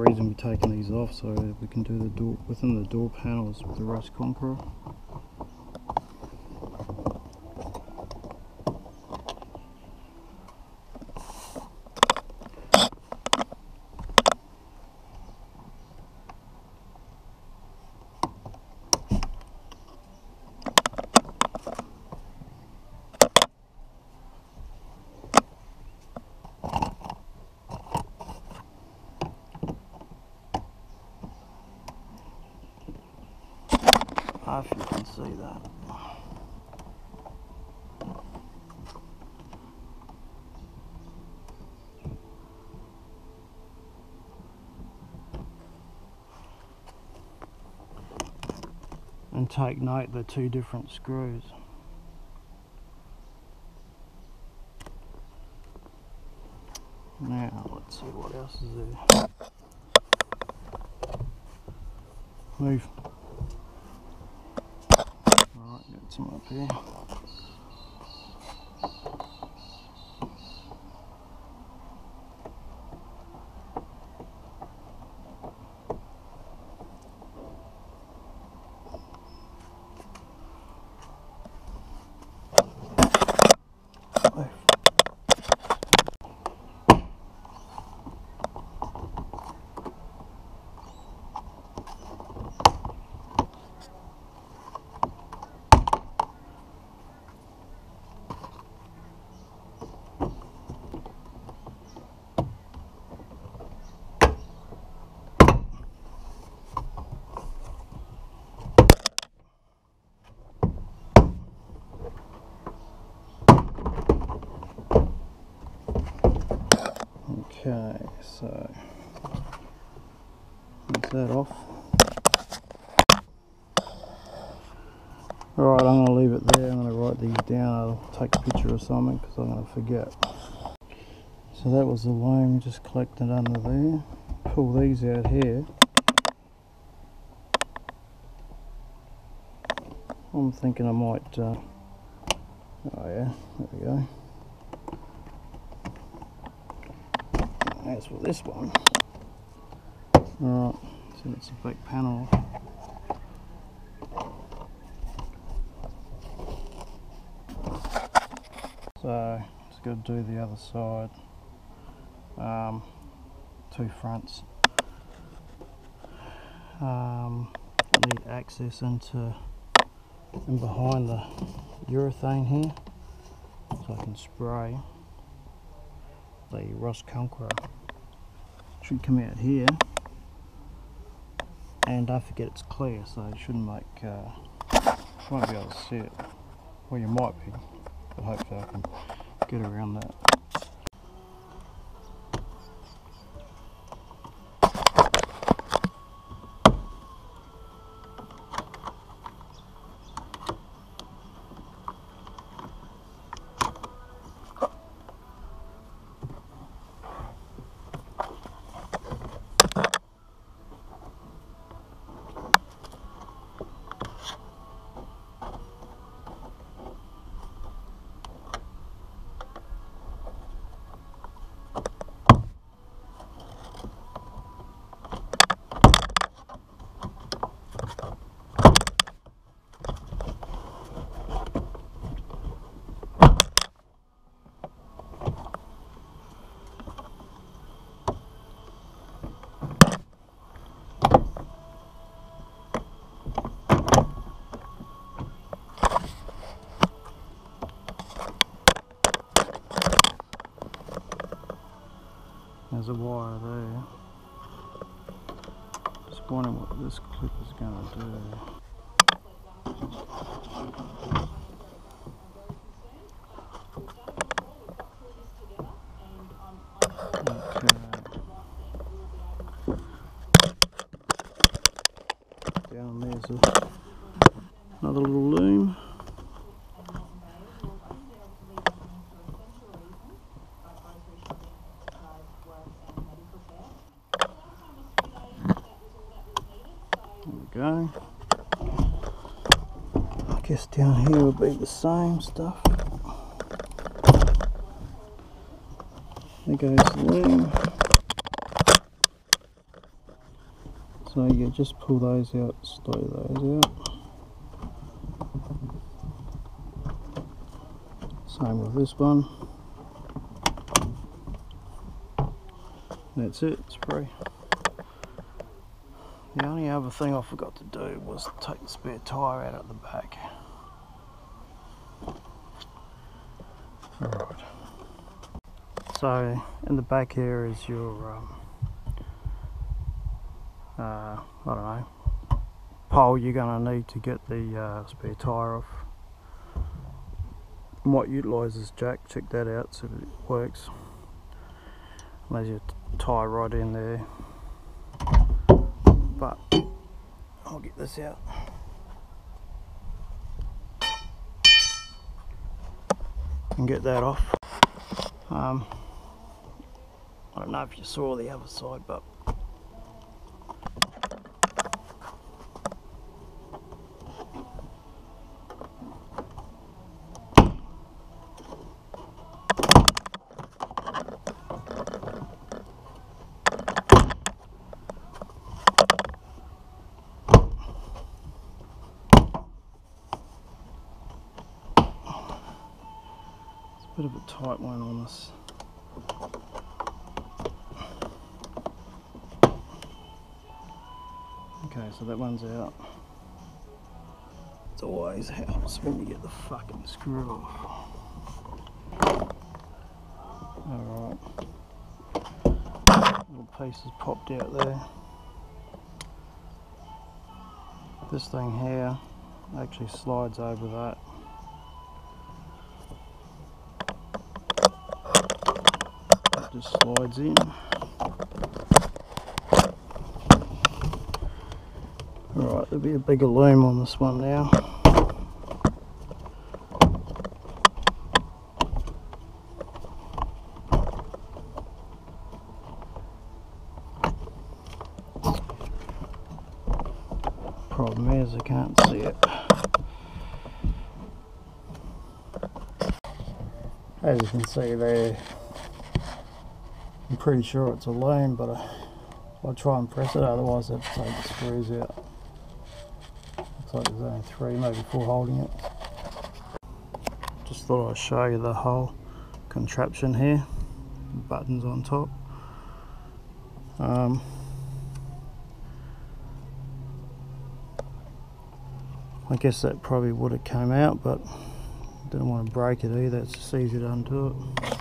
reason we're taking these off, so we can do the door within the door panels with the rust conqueror. If you can see that. And take note the two different screws. Now let's see what else is there. Move. Alright, got some up here. Okay, so that's that off. Alright, I'm going to leave it there. I'm going to write these down. I'll take a picture or something because I'm going to forget. So that was the loam just collected under there. Pull these out here. I'm thinking I might, oh yeah, there we go. As for this one, alright, so that's the back panel. So just got to do the other side. Two fronts. I need access into and behind the urethane here, so I can spray the rust conqueror. Should come out here, and don't forget it's clear, so you shouldn't make won't be able to see it. Well, you might be, but hopefully I can get around that. There's a wire there. Just wondering what this clip is going to do. Okay. Down there's another little loom. Go. I guess down here will be the same stuff. There goes the loom. So yeah, just pull those out, stow those out. Same with this one. That's it, spray. The only other thing I forgot to do was take the spare tyre out at the back. Alright. So in the back here is your I don't know, pole you're going to need to get the spare tyre off. Might utilise this jack, check that out, see if it works. There's your tyre right in there, but I'll get this out. And get that off. I don't know if you saw the other side, but bit of a tight one on this. Okay, so that one's out. It always helps when you get the fucking screw off. Alright. Little pieces popped out there. This thing here actually slides over that. Just slides in. Alright, there'll be a bigger loom on this one now. Problem is I can't see it. As you can see there, I'm pretty sure it's a loom, but I'll try and press it, otherwise I have to take the screws out. Looks like there's only 3, maybe 4 holding it. Just thought I'd show you the whole contraption here. Buttons on top. I guess that probably would have come out, but didn't want to break it either, it's just easy to undo it.